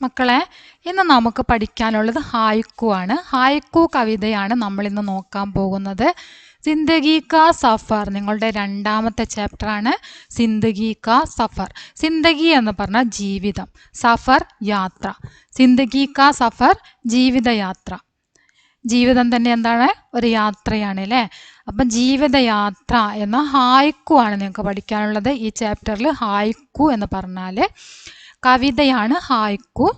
മക്കളെ, ഇന്ന് നമുക്ക് പഠിക്കാനുള്ളത് ഹായ്ക്കു ആണ്. ഹായ്ക്കു കവിതയാണ് നമ്മൾ ഇന്ന് നോക്കാൻ പോകുന്നത്. സിന്ദഗി കാ സഫർ, നിങ്ങളുടെ രണ്ടാമത്തെ ചാപ്റ്ററാണ് സിന്ദഗി കാ സഫർ. സിന്ദഗി എന്ന് പറഞ്ഞാൽ ജീവിതം, സഫർ യാത്ര. സിന്ദഗി കാ സഫർ ജീവിതയാത്ര. ജീവിതം തന്നെ എന്താണ്? ഒരു യാത്രയാണ് അല്ലേ? അപ്പം ജീവിതയാത്ര എന്ന ഹായ്ക്കു ആണ് നിങ്ങൾക്ക് പഠിക്കാനുള്ളത്. ഈ ചാപ്റ്ററിൽ ഹായ്ക്കു എന്ന് പറഞ്ഞാൽ കവിതയാണ് ഹായ്ക്കു.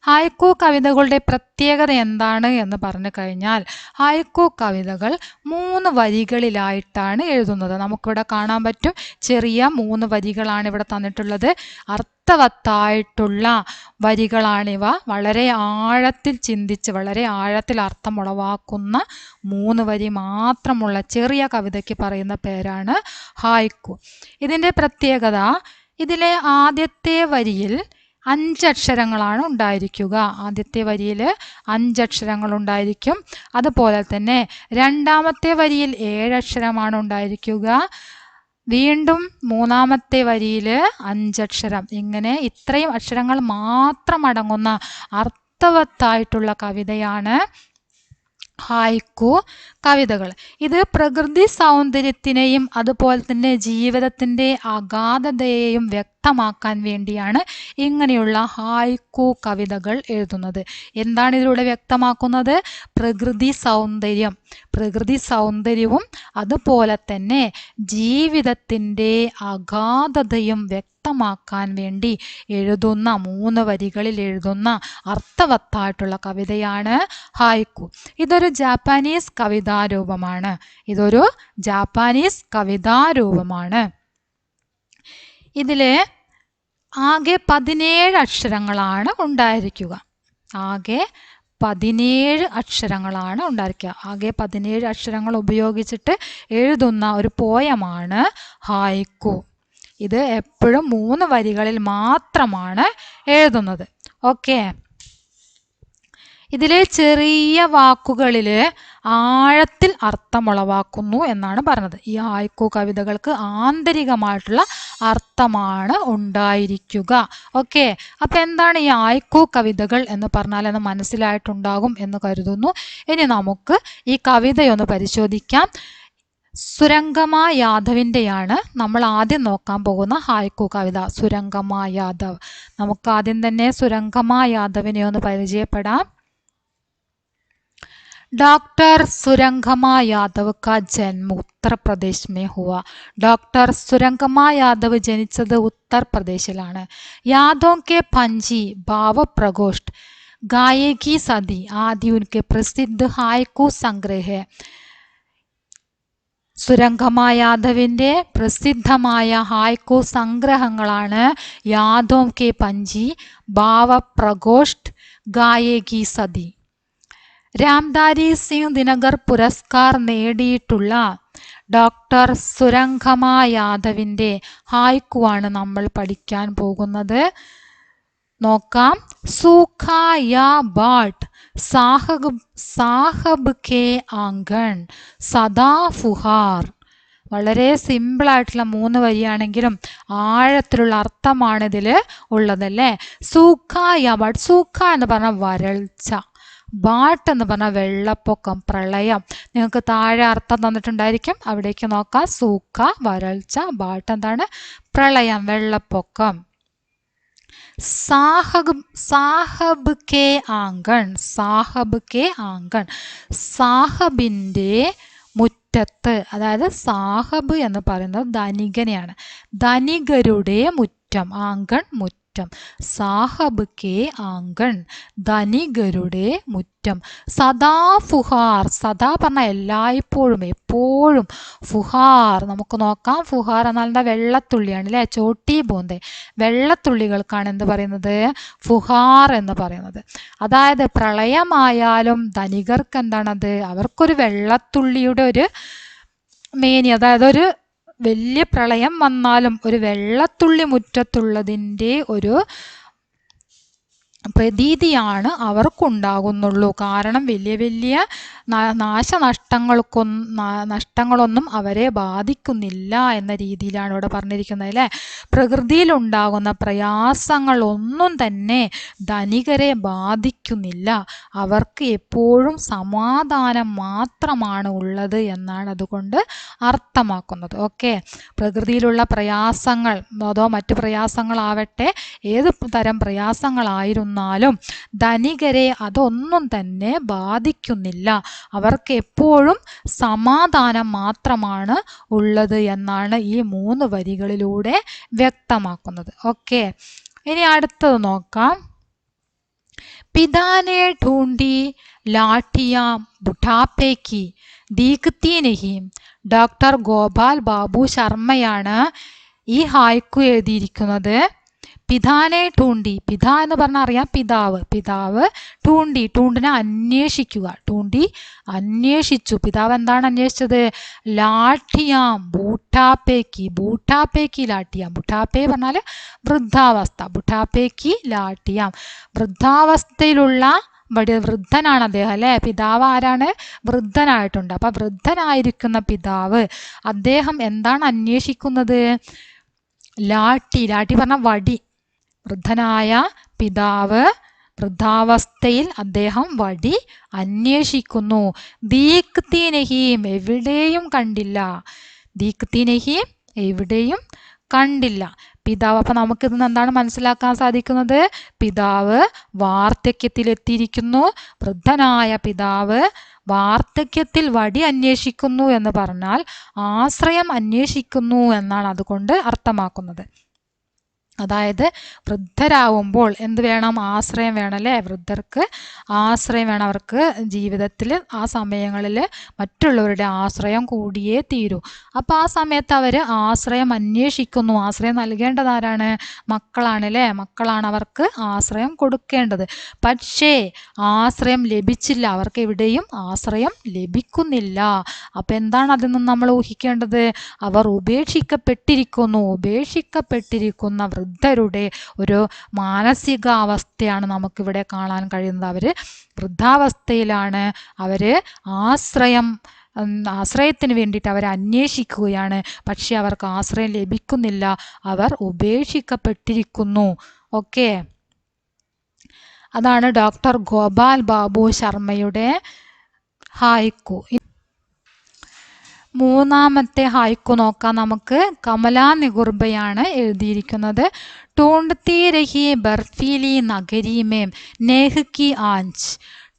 ഹായ്ക്കു കവിതകളുടെ പ്രത്യേകത എന്താണ് എന്ന് പറഞ്ഞു കഴിഞ്ഞാൽ, ഹായ്ക്കു കവിതകൾ 3 വരികളിലായിട്ടാണ് എഴുതുന്നത്. നമുക്കിവിടെ കാണാൻ പറ്റും, ചെറിയ 3 വരികളാണ് ഇവിടെ തന്നിട്ടുള്ളത്. അർത്ഥവത്തായിട്ടുള്ള വരികളാണിവ. വളരെ ആഴത്തിൽ ചിന്തിച്ച് വളരെ ആഴത്തിൽ അർത്ഥമുളവാക്കുന്ന 3 വരി മാത്രമുള്ള ചെറിയ കവിതയ്ക്ക് പറയുന്ന പേരാണ് ഹായ്ക്കു. ഇതിൻ്റെ പ്രത്യേകത, ഇതിലെ ആദ്യത്തെ വരിയിൽ 5 അക്ഷരങ്ങളാണ് ഉണ്ടായിരിക്കുക. ആദ്യത്തെ വരിയിൽ 5 അക്ഷരങ്ങൾ ഉണ്ടായിരിക്കും. അതുപോലെ തന്നെ രണ്ടാമത്തെ വരിയിൽ 7 അക്ഷരമാണ് ഉണ്ടായിരിക്കുക. വീണ്ടും മൂന്നാമത്തെ വരിയിൽ 5 അക്ഷരം. ഇങ്ങനെ ഇത്രയും അക്ഷരങ്ങൾ മാത്രം അടങ്ങുന്ന അർത്ഥവത്തായിട്ടുള്ള കവിതയാണ് ഹായ്ക്കു കവിതകൾ. ഇത് പ്രകൃതി സൗന്ദര്യത്തിനെയും അതുപോലെ തന്നെ ജീവിതത്തിൻ്റെ അഗാധതയെയും വ്യക്തമാക്കാൻ വേണ്ടിയാണ് ഇങ്ങനെയുള്ള ഹായ്ക്കു കവിതകൾ എഴുതുന്നത്. എന്താണ് ഇതിലൂടെ വ്യക്തമാക്കുന്നത്? പ്രകൃതി സൗന്ദര്യവും അതുപോലെ തന്നെ ജീവിതത്തിൻ്റെ അഗാധതയും വ്യക്തമാക്കാൻ വേണ്ടി എഴുതുന്ന 3 വരികളിൽ എഴുതുന്ന അർത്ഥവത്തായിട്ടുള്ള കവിതയാണ് ഹായ്ക്കു. ഇതൊരു ജാപ്പാനീസ് കവിതാരൂപമാണ്. ഇതില് ആകെ 17 അക്ഷരങ്ങളാണ് ഉണ്ടായിരിക്കുക. ആകെ 17 അക്ഷരങ്ങൾ ഉപയോഗിച്ചിട്ട് എഴുതുന്ന ഒരു പോയമാണ് ഹായ്ക്കു. ഇത് എപ്പോഴും 3 വരികളിൽ മാത്രമാണ് എഴുതുന്നത്. ഓക്കെ, ഇതിലെ ചെറിയ വാക്കുകളിൽ ആഴത്തിൽ അർത്ഥമുളവാക്കുന്നു എന്നാണ് പറഞ്ഞത്. ഈ ഹായ്ക്കു കവിതകൾക്ക് ആന്തരികമായിട്ടുള്ള അർത്ഥമാണ് ഉണ്ടായിരിക്കുക. ഓക്കെ, അപ്പം എന്താണ് ഈ ഹായ്ക്കു കവിതകൾ എന്ന് പറഞ്ഞാൽ എന്ന് മനസ്സിലായിട്ടുണ്ടാകും എന്ന് കരുതുന്നു. ഇനി നമുക്ക് ഈ കവിതയൊന്ന് പരിശോധിക്കാം. സുരംഗമാ യാദവിൻ്റെയാണ് നമ്മൾ ആദ്യം നോക്കാൻ പോകുന്ന ഹായ്ക്കു കവിത. സുരംഗമാ യാദവ്. നമുക്ക് ആദ്യം തന്നെ സുരംഗമാ യാദവിനെ ഒന്ന് പരിചയപ്പെടാം. डॉक्टर सुरंगमा यादव का जन्म उत्तर प्रदेश में हुआ. डॉक्टर सुरंगमा यादव जनिച്ചത് ഉത്തർപ്രദേശിലാണ്. यादों के पंजी भाव प्रकोष्ठ गायकी सदी आदि उनके प्रसिद्ध हायकु संग्रह है. സുരംഗമാ യാദവിൻ്റെ പ്രസിദ്ധമായ ഹായ്ക്കു സംഗ്രഹങ്ങളാണ് യാദോം കെ പഞ്ചി, ഭാവ പ്രകോഷ്ഠ്, ഗായേകി സതി. രാംധാരി സിംഗ് ദിനകർ പുരസ്കാർ നേടിയിട്ടുള്ള ഡോക്ടർ സുരംഗമാ യാദവിൻ്റെ ഹായ്ക്കുവാണ് നമ്മൾ പഠിക്കാൻ പോകുന്നത്. നോക്കാം. സൂഖ യാ ബാട്ട് സാഹബ് കെ ആംഗൺ സദാ ഫുഹാർ. വളരെ സിമ്പിളായിട്ടുള്ള 3 വരിയാണെങ്കിലും ആഴത്തിലുള്ള അർത്ഥമാണ് ഇതിൽ ഉള്ളതല്ലേ. സൂഖ യാ ബാട്ട്. സൂഖ എന്ന് പറഞ്ഞാൽ വരൾച്ച, ബാട്ട് എന്ന് പറഞ്ഞാൽ വെള്ളപ്പൊക്കം, പ്രളയം. നിങ്ങൾക്ക് താഴെ അർത്ഥം തന്നിട്ടുണ്ടായിരിക്കും, അവിടേക്ക് നോക്കാം. സൂഖ വരൾച്ച, ബാട്ട് എന്താണ്? പ്രളയം, വെള്ളപ്പൊക്കം. സാഹബ് കെ ആംഗൺ. സാഹബിൻ്റെ മുറ്റത്ത്, അതായത് സാഹബ് എന്ന് പറയുന്നത് ധനികനെയാണ്. ധനികരുടെ മുറ്റം, ആംഗൺ മുറ്റം. സാഹബ് കെ ആംഗൺ, ധനികരുടെ മുറ്റം. സദാ ഫുഹാർ. സദാ പറഞ്ഞാൽ എല്ലായ്പ്പോഴും, എപ്പോഴും. ഫുഹാർ നമുക്ക് നോക്കാം. ഫുഹാർ എന്നാൽ എന്താ? വെള്ളത്തുള്ളിയാണ് അല്ലേ? ചോട്ടി ബൂന്തെ, വെള്ളത്തുള്ളികൾക്കാണ് എന്ത് പറയുന്നത്? ഫുഹാർ എന്ന് പറയുന്നത്. അതായത് പ്രളയമായാലും ധനികർക്ക് എന്താണത്? അവർക്കൊരു വെള്ളത്തുള്ളിയുടെ ഒരു മേനി, അതായത് ഒരു വലിയ പ്രളയം വന്നാലും ഒരു വെള്ളത്തുള്ളി മുറ്റത്തുള്ളതിൻ്റെ ഒരു പ്രതീതിയാണ് അവർക്കുണ്ടാകുന്നുള്ളൂ. കാരണം വലിയ വലിയ നഷ്ടങ്ങളൊന്നും അവരെ ബാധിക്കുന്നില്ല എന്ന രീതിയിലാണ് ഇവിടെ പറഞ്ഞിരിക്കുന്നത് അല്ലേ. പ്രകൃതിയിലുണ്ടാകുന്ന പ്രയാസങ്ങളൊന്നും തന്നെ ധനികരെ ബാധിക്കുന്നില്ല. അവർക്ക് എപ്പോഴും സമാധാനം മാത്രമാണ് ഉള്ളത് എന്നാണ് അതുകൊണ്ട് അർത്ഥമാക്കുന്നത്. ഓക്കെ, പ്രകൃതിയിലുള്ള പ്രയാസങ്ങൾ അതോ മറ്റു പ്രയാസങ്ങളാവട്ടെ, ഏത് തരം പ്രയാസങ്ങളായിരുന്നാലും ധനികരെ അതൊന്നും തന്നെ ബാധിക്കുന്നില്ല. അവർക്ക് എപ്പോഴും സമാധാനം മാത്രമാണ് ഉള്ളത് എന്നാണ് ഈ 3 വരികളിലൂടെ വ്യക്തമാക്കുന്നത്. ഓക്കെ, ഇനി അടുത്തത് നോക്കാം. പിതാനെ ढूंढी लाठियां बुढ़ापे की दीखती नहीं. ഡോക്ടർ ഗോപാൽ ബാബു ശർമ്മയാണ് ഈ ഹായ്ക്കു എഴുതിയിരിക്കുന്നത്. പിതാനെ ढूंढी, പിതാ എന്ന് പറഞ്ഞാൽ അറിയാം പിതാവ്. പിതാവ് ढूंढी, ढूंढിനെ അന്വേഷിക്കുക, ढूंढी അന്വേഷിച്ചു. പിതാവ് എന്താണ് അന്വേഷിച്ചത്? ലാഠിയാം ബൂട്ടാപ്പേക്ക്, ബൂട്ടാപ്പേക്ക് ലാഠിയാം. ബുട്ടാപ്പേ പറഞ്ഞാൽ വൃദ്ധാവസ്ഥ, ബുട്ടാപ്പേക്ക് ലാഠിയാം. വൃദ്ധാവസ്ഥയിലുള്ള വൃദ്ധനാണ് അദ്ദേഹം അല്ലേ. പിതാവ് ആരാണ്? വൃദ്ധനായിട്ടുണ്ട്. അപ്പൊ വൃദ്ധനായിരിക്കുന്ന പിതാവ് അദ്ദേഹം എന്താണ് അന്വേഷിക്കുന്നത്? ലാഠി, ലാഠി പറഞ്ഞ വടി. വൃദ്ധനായ പിതാവ് വൃദ്ധാവസ്ഥയിൽ അദ്ദേഹം വടി അന്വേഷിക്കുന്നു. ദീക്തി നഹീം, എവിടെയും കണ്ടില്ല. ദീക്തി നഹീം, എവിടെയും കണ്ടില്ല പിതാവ്. അപ്പൊ നമുക്കിത് എന്താണ് മനസ്സിലാക്കാൻ സാധിക്കുന്നത്? പിതാവ് വാർദ്ധക്യത്തിലെത്തിയിരിക്കുന്നു. വൃദ്ധനായ പിതാവ് വാർദ്ധക്യത്തിൽ വടി അന്വേഷിക്കുന്നു എന്ന് പറഞ്ഞാൽ ആശ്രയം അന്വേഷിക്കുന്നു എന്നാണ് അതുകൊണ്ട് അർത്ഥമാക്കുന്നത്. അതായത് വൃദ്ധരാവുമ്പോൾ എന്ത് വേണം? ആശ്രയം വേണം അല്ലേ. വൃദ്ധർക്ക് ആശ്രയം വേണം. അവർക്ക് ജീവിതത്തിൽ ആ സമയങ്ങളിൽ മറ്റുള്ളവരുടെ ആശ്രയം കൂടിയേ തീരൂ. അപ്പം ആ സമയത്ത് അവർ ആശ്രയം അന്വേഷിക്കുന്നു. ആശ്രയം നൽകേണ്ടത് ആരാണ്? മക്കളാണ് അല്ലേ. മക്കളാണ് അവർക്ക് ആശ്രയം കൊടുക്കേണ്ടത്. പക്ഷേ ആശ്രയം ലഭിച്ചില്ല. അവർക്ക് എവിടെയും ആശ്രയം ലഭിക്കുന്നില്ല. അപ്പം എന്താണ് അതിൽ നിന്ന് നമ്മൾ ഊഹിക്കേണ്ടത്? അവർ ഉപേക്ഷിക്കപ്പെട്ടിരിക്കുന്നു. ഉപേക്ഷിക്കപ്പെട്ടിരിക്കുന്ന വൃദ്ധരുടെ ഒരു മാനസികാവസ്ഥയാണ് നമുക്കിവിടെ കാണാൻ കഴിയുന്നത്. അവർ വൃദ്ധാവസ്ഥയിലാണ്. അവർ ആശ്രയത്തിന് വേണ്ടിയിട്ട് അവർ അന്വേഷിക്കുകയാണ്. പക്ഷെ അവർക്ക് ആശ്രയം ലഭിക്കുന്നില്ല. അവർ ഉപേക്ഷിക്കപ്പെട്ടിരിക്കുന്നു. ഓക്കെ, അതാണ് ഡോക്ടർ ഗോപാൽ ബാബു ശർമ്മയുടെ ഹായ്ക്കു. മൂന്നാമത്തെ ഹായ്ക്കു നോക്കാം നമുക്ക്. കമലാ നിഗുർബയാണ് എഴുതിയിരിക്കുന്നത്. ടൂണ്ട്തി രഹി ബർഫീലി നഗരി മേം നേഹ് കി ആഞ്ച്.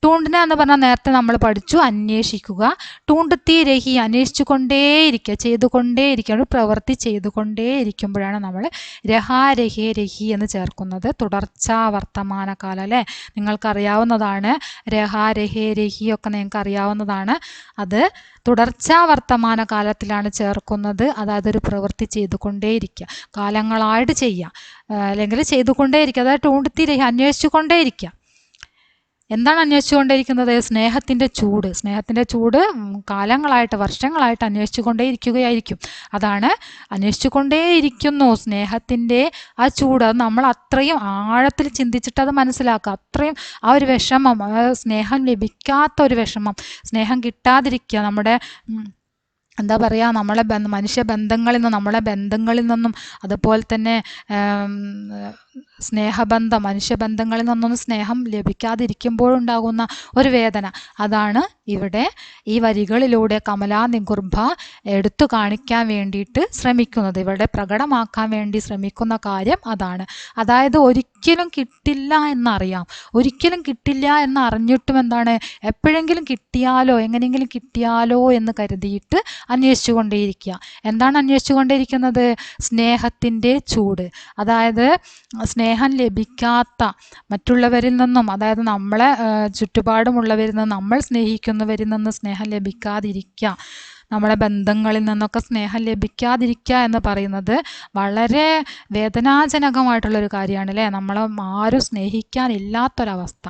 ടൂണ്ടിന എന്ന് പറഞ്ഞാൽ നേരത്തെ നമ്മൾ പഠിച്ചു, അന്വേഷിക്കുക. ടൂണ്ട്തി രഹി, അന്വേഷിച്ചു കൊണ്ടേയിരിക്കുക, ചെയ്തുകൊണ്ടേയിരിക്കുക. ഒരു പ്രവൃത്തി ചെയ്തുകൊണ്ടേയിരിക്കുമ്പോഴാണ് നമ്മൾ രഹാ രഹേ രഹി എന്ന് ചേർക്കുന്നത്. തുടർച്ചാ വർത്തമാനകാലം അല്ലേ. നിങ്ങൾക്കറിയാവുന്നതാണ്. രഹാ രഹേ രഹി ഒക്കെ നിങ്ങൾക്ക് അറിയാവുന്നതാണ്. അത് തുടർച്ചാ വർത്തമാന കാലത്തിലാണ് ചേർക്കുന്നത്. അതായത് ഒരു പ്രവൃത്തി ചെയ്തുകൊണ്ടേയിരിക്കുക, കാലങ്ങളായിട്ട് ചെയ്യുക, അല്ലെങ്കിൽ ചെയ്തുകൊണ്ടേയിരിക്കുക. അതായത് ടൂണ്ട്തി രഹി, അന്വേഷിച്ചു കൊണ്ടേയിരിക്കുക. എന്താണ് അന്വേഷിച്ചുകൊണ്ടേയിരിക്കുന്നത്? സ്നേഹത്തിൻ്റെ ചൂട്. സ്നേഹത്തിൻ്റെ ചൂട് കാലങ്ങളായിട്ട്, വർഷങ്ങളായിട്ട് അന്വേഷിച്ചു കൊണ്ടേയിരിക്കുകയായിരിക്കും. അതാണ് അന്വേഷിച്ചു കൊണ്ടേയിരിക്കുന്നു. സ്നേഹത്തിൻ്റെ ആ ചൂട്, അത് നമ്മൾ അത്രയും ആഴത്തിൽ ചിന്തിച്ചിട്ട് അത് മനസ്സിലാക്കുക. അത്രയും ആ ഒരു വിഷമം, സ്നേഹം ലഭിക്കാത്ത ഒരു വിഷമം, സ്നേഹം കിട്ടാതിരിക്കുക, നമ്മുടെ എന്താ പറയുക, നമ്മളെ മനുഷ്യബന്ധങ്ങളിൽ നിന്നും, നമ്മളെ ബന്ധങ്ങളിൽ നിന്നും, അതുപോലെ തന്നെ സ്നേഹബന്ധം, മനുഷ്യബന്ധങ്ങളിൽ നിന്നൊന്നും സ്നേഹം ലഭിക്കാതിരിക്കുമ്പോഴുണ്ടാകുന്ന ഒരു വേദന, അതാണ് ഇവിടെ ഈ വരികളിലൂടെ കമലാ നിഗുർബ എടുത്തു കാണിക്കാൻ വേണ്ടിയിട്ട് ശ്രമിക്കുന്നത്. ഇവിടെ പ്രകടമാക്കാൻ വേണ്ടി ശ്രമിക്കുന്ന കാര്യം അതാണ്. അതായത് ഒരിക്കലും കിട്ടില്ല എന്നറിയാം, ഒരിക്കലും കിട്ടില്ല എന്നറിഞ്ഞിട്ടും എന്താണ്, എപ്പോഴെങ്കിലും കിട്ടിയാലോ, എങ്ങനെയെങ്കിലും കിട്ടിയാലോ എന്ന് കരുതിയിട്ട് അന്വേഷിച്ചു കൊണ്ടേയിരിക്കുക. എന്താണ് അന്വേഷിച്ചു കൊണ്ടേയിരിക്കുന്നത്? സ്നേഹത്തിൻ്റെ ചൂട്. അതായത് സ്നേഹം ലഭിക്കാത്ത മറ്റുള്ളവരിൽ നിന്നും, അതായത് നമ്മളെ ചുറ്റുപാടുമുള്ളവരിൽ നിന്നും, നമ്മൾ സ്നേഹിക്കുന്നവരിൽ നിന്ന് സ്നേഹം ലഭിക്കാതിരിക്കുക, നമ്മളെ ബന്ധങ്ങളിൽ നിന്നൊക്കെ സ്നേഹം ലഭിക്കാതിരിക്കുക എന്ന് പറയുന്നത് വളരെ വേദനാജനകമായിട്ടുള്ളൊരു കാര്യമാണ് അല്ലേ. നമ്മളെ ആരും സ്നേഹിക്കാനില്ലാത്തൊരവസ്ഥ,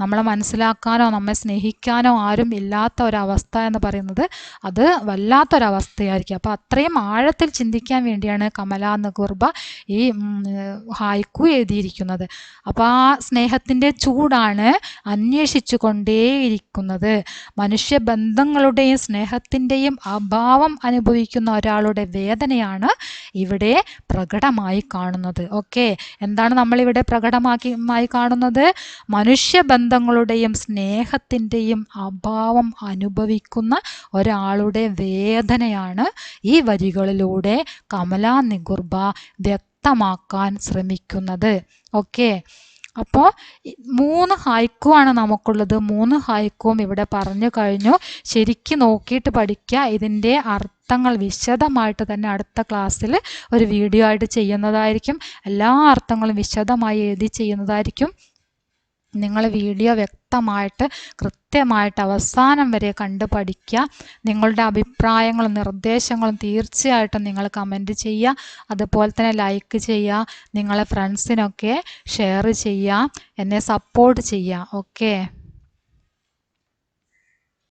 നമ്മളെ മനസ്സിലാക്കാനോ നമ്മെ സ്നേഹിക്കാനോ ആരും ഇല്ലാത്ത ഒരവസ്ഥ എന്ന് പറയുന്നത് അത് വല്ലാത്തൊരവസ്ഥയായിരിക്കും. അപ്പോൾ അത്രയും ആഴത്തിൽ ചിന്തിക്കാൻ വേണ്ടിയാണ് കമലാ നിഗൂർബ ഈ ഹായ്ക്കു എഴുതിയിരിക്കുന്നത്. അപ്പോൾ ആ സ്നേഹത്തിൻ്റെ ചൂടാണ് അന്വേഷിച്ചു കൊണ്ടേയിരിക്കുന്നത്. മനുഷ്യബന്ധങ്ങളുടെയും സ്നേഹത്തിൻ്റെയും അഭാവം അനുഭവിക്കുന്ന ഒരാളുടെ വേദനയാണ് ഇവിടെ പ്രകടമായി കാണുന്നത്. ഓക്കെ, എന്താണ് നമ്മളിവിടെ പ്രകടമായി കാണുന്നത്? മനുഷ്യബന്ധങ്ങളുടെയും സ്നേഹത്തിൻ്റെയും അഭാവം അനുഭവിക്കുന്ന ഒരാളുടെ വേദനയാണ് ഈ വരികളിലൂടെ കമലാ നിഗൂർബ വ്യക്തമാക്കാൻ ശ്രമിക്കുന്നത്. ഓക്കെ, അപ്പോൾ 3 ഹൈക്കു ആണ് നമുക്കുള്ളത്. 3 ഹൈക്കുവും ഇവിടെ പറഞ്ഞു കഴിഞ്ഞു. ശരിക്കും നോക്കിയിട്ട് പഠിക്കുക. ഇതിൻ്റെ അർത്ഥങ്ങൾ വിശദമായിട്ട് തന്നെ അടുത്ത ക്ലാസ്സിൽ ഒരു വീഡിയോ ആയിട്ട് ചെയ്യുന്നതായിരിക്കും. എല്ലാ അർത്ഥങ്ങളും വിശദമായി എഴുതി ചെയ്യുന്നതായിരിക്കും. നിങ്ങൾ വീഡിയോ വ്യക്തമായിട്ട് കൃത്യമായിട്ട് അവസാനം വരെ കണ്ട് പഠിക്കുക. നിങ്ങളുടെ അഭിപ്രായങ്ങളും നിർദ്ദേശങ്ങളും തീർച്ചയായിട്ടും നിങ്ങൾ കമൻറ്റ് ചെയ്യുക. അതുപോലെ തന്നെ ലൈക്ക് ചെയ്യുക. നിങ്ങളെ ഫ്രണ്ട്സിനൊക്കെ ഷെയർ ചെയ്യുക. എന്നെ സപ്പോർട്ട് ചെയ്യുക. ഓക്കെ.